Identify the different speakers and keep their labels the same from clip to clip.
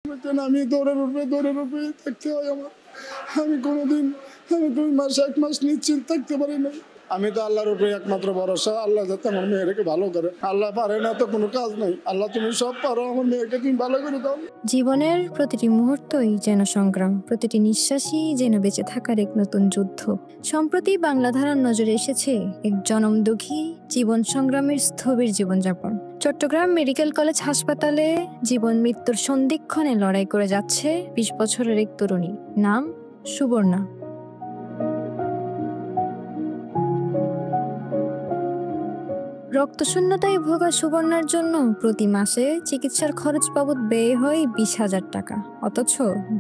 Speaker 1: আমি দৌড়ের উপরে থাকতে হয় আমার। আমি কোনোদিন 2 মাস 1 মাস নিশ্চিন্ত থাকতে পারি না। আমি তো আল্লাহর উপরে একমাত্র ভরসা, আল্লাহ যাতে আমার মেয়েকে ভালো করে। আল্লাহ পারে না তো কোনো কাজ নাই। আল্লাহ তুমি সব পারো, আমার মেয়েকে তুমি ভালো করে দাও।
Speaker 2: জীবনের প্রতিটি মুহূর্তই যেন সংগ্রাম, প্রতিটি নিঃশ্বাসই যেন বেঁচে থাকার এক নতুন যুদ্ধ। সম্প্রতি বাংলাধারার নজরে এসেছে এক জনমদুঃখী জীবন সংগ্রামের স্থবির জীবনযাপন। চট্টগ্রাম মেডিকেল কলেজ হাসপাতালে জীবন মৃত্যুর সন্ধিক্ষণে লড়াই করে যাচ্ছে 20 বছরের এক তরুণী, নাম সুবর্ণা। রক্তশূন্যতায় ভোগা সুবর্ণার জন্য প্রতি মাসে চিকিৎসার খরচ বাবদ ব্যয় হয় 20,000 টাকা। অথচ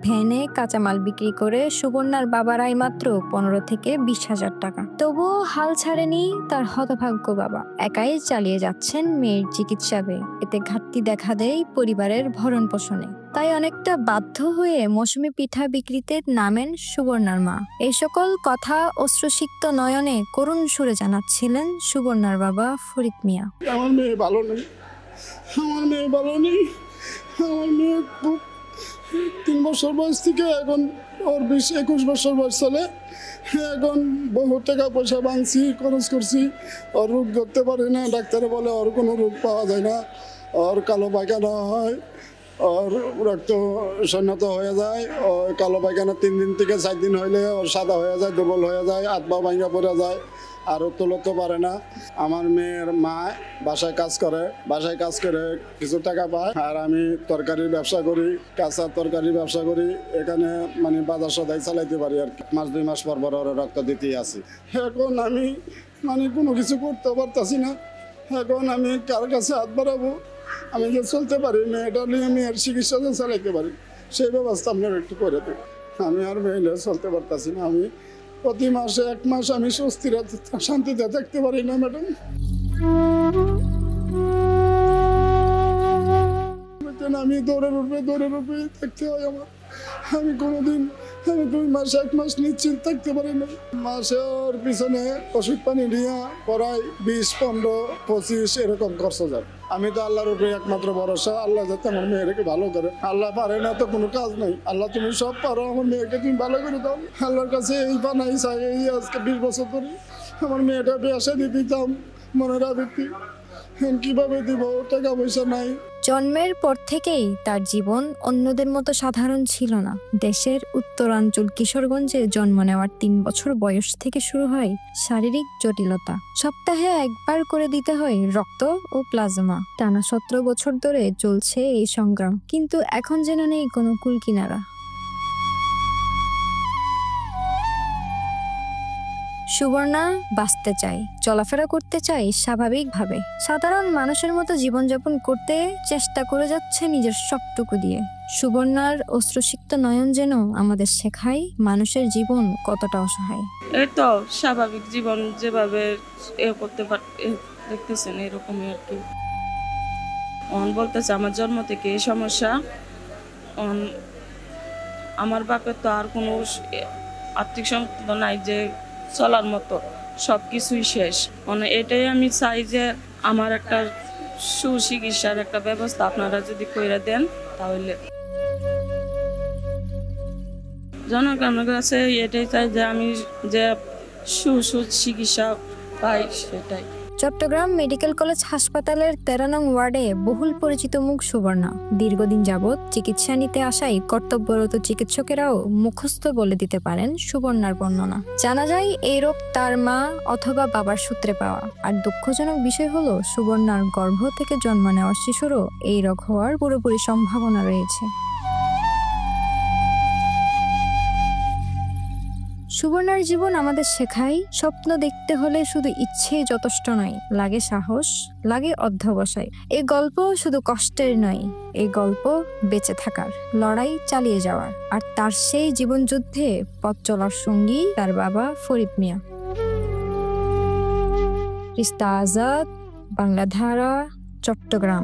Speaker 2: ভ্যানে কাঁচামাল বিক্রি করে সুবর্ণার বাবার আয় মাত্র 15 থেকে 20,000 টাকা। তবুও হাল ছাড়েনি তার হতভাগ্য বাবা, একাই চালিয়ে যাচ্ছেন মেয়ের চিকিৎসা ব্যয়। এতে ঘাটতি দেখা দেয় পরিবারের ভরণ পোষণে। তাই অনেকটা বাধ্য হয়ে মৌসুমী পিঠা বিক্রিতে নামেন সুবর্ণার মা। এই সকল কথা অশ্রুসিক্ত নয়নে করুণ সুরে জানাচ্ছিলেন সুবর্ণার বাবা ফরিদ মিয়া।
Speaker 1: আমার মেয়ে ভালো নেই, আমার মেয়ে 3 বছর বয়স থেকে এখন ওর 20-21 বছর বয়স চলে। এখন বহু টাকা পয়সা ভাঙছি, খরচ করছি। ওর রোগ ধরতে পারি না, ডাক্তারে বলে ওর কোনো রোগ পাওয়া যায় না। ওর কালো পায়খানা হয়, ওর রক্ত শূন্যতা হয়ে যায়। ও কালো পায়খানা 3 দিন থেকে 4 দিন হইলে ওর সাদা হয়ে যায়, দুর্বল হয়ে যায়, হাত পা ভাঙা পড়ে যায়, আর তুলতে পারে না। আমার মেয়ের মা বাসায় কাজ করে কিছু টাকা পায়, আর আমি তরকারির ব্যবসা করি, কাঁচা তরকারির ব্যবসা করি। এখানে মানে বাজার সদাই চালাইতে পারি আর কি। 2 মাস পর ওর রক্ত দিতেই আছি। এখন আমি কোনো কিছু করতে পারতাছি না। এখন আমি কার কাছে হাত বাড়াবো? আমি যে চলতে পারি, মেয়েটা নিয়ে মেয়ের চিকিৎসা যে চালাইতে পারি, সেই ব্যবস্থা আপনার একটু করে দেব। আমি আর মেয়ে চলতে পারতাছি না। আমি প্রতি মাসে 1 মাস আমি স্বস্তির শান্তিতে থাকতে পারি না ম্যাডাম। আমি দৌড়ের উপরে থাকতে হয় আমার। আমি কোনোদিন 2 মাস 1 মাস নিশ্চিন্ত থাকতে পারি না। মাসে ওর পিছনে ওষুধ পানি নিয়ে প্রায় 20-15-25 এরকম খরচ যায়। আমি তো আল্লাহর উপরে একমাত্র ভরসা, আল্লাহ যাতে আমার মেয়েকে ভালো করে। আল্লাহ পারে না তো কোনো কাজ নাই। আল্লাহ তুমি সব পারো, আমার মেয়েকে তুমি ভালো করে দাও। আল্লাহর কাছে এই বানাই চাই। এই আজকে 20 বছর ধরে আমার মেয়েটা বিয়ে দিয়ে দিতাম মনের আবৃত্তি। কিভাবে দিব? টাকা পয়সা নাই।
Speaker 2: জন্মের পর থেকেই তার জীবন অন্যদের মতো সাধারণ ছিল না। দেশের উত্তরাঞ্চল কিশোরগঞ্জে জন্ম নেওয়ার 3 বছর বয়স থেকে শুরু হয় শারীরিক জটিলতা। সপ্তাহে 1 বার করে দিতে হয় রক্ত ও প্লাজমা। টানা 17 বছর ধরে চলছে এই সংগ্রাম, কিন্তু এখন যেন নেই কোনো কুলকিনারা। সুবর্ণা বাঁচতে চায়, চলাফেরা করতে চায় স্বাভাবিকভাবে, সাধারণ মানুষের মতো জীবনযাপন করতে চেষ্টা করে যাচ্ছে নিজের সবটুকু দিয়ে। সুবর্ণার অশ্রুসিক্ত নয়ন যেন আমাদের শেখায় মানুষের জীবন কতটা অসহায়।
Speaker 3: এই তো স্বাভাবিক জীবন যেভাবে করতে দেখতেছেন এরকমই আর কি। বলতেছে আমার জন্ম থেকে এই সমস্যা। আমার বাপের তো আর কোনো আর্থিক সম্পদ নাই যে চলার মতো, সব কিছুই শেষ। এটাই আমি চাই যে আমার একটা সুচিকিৎসার একটা ব্যবস্থা আপনারা যদি করে দেন, তাহলে জনগণের কাছে এটাই চাই যে আমি যে সুচিকিৎসা পাই সেটাই।
Speaker 2: চট্টগ্রাম মেডিকেল কলেজ হাসপাতালের 13 নং ওয়ার্ডে বহুল পরিচিত মুখ সুবর্ণা। দীর্ঘদিন যাবৎ চিকিৎসা নিতে আসায় কর্তব্যরত চিকিৎসকেরাও মুখস্থ বলে দিতে পারেন সুবর্ণার বর্ণনা। জানা যায় এই রোগ তার মা অথবা বাবার সূত্রে পাওয়া। আর দুঃখজনক বিষয় হলো সুবর্ণার গর্ভ থেকে জন্ম নেওয়ার শিশুরও এই রোগ হওয়ার পুরোপুরি সম্ভাবনা রয়েছে। সুবর্ণার জীবন আমাদের শেখায়, স্বপ্ন দেখতে হলে শুধু ইচ্ছে যথেষ্ট নয়, লাগে সাহস, লাগে অধ্যবসায়। এই গল্প শুধু কষ্টের নয়, এই গল্প বেঁচে থাকার, লড়াই চালিয়ে যাওয়ার। আর তার সেই জীবন যুদ্ধে পথ চলার সঙ্গী তার বাবা ফরিদ মিয়া। রিস্তা আজাদ, বাংলাধারা, চট্টগ্রাম।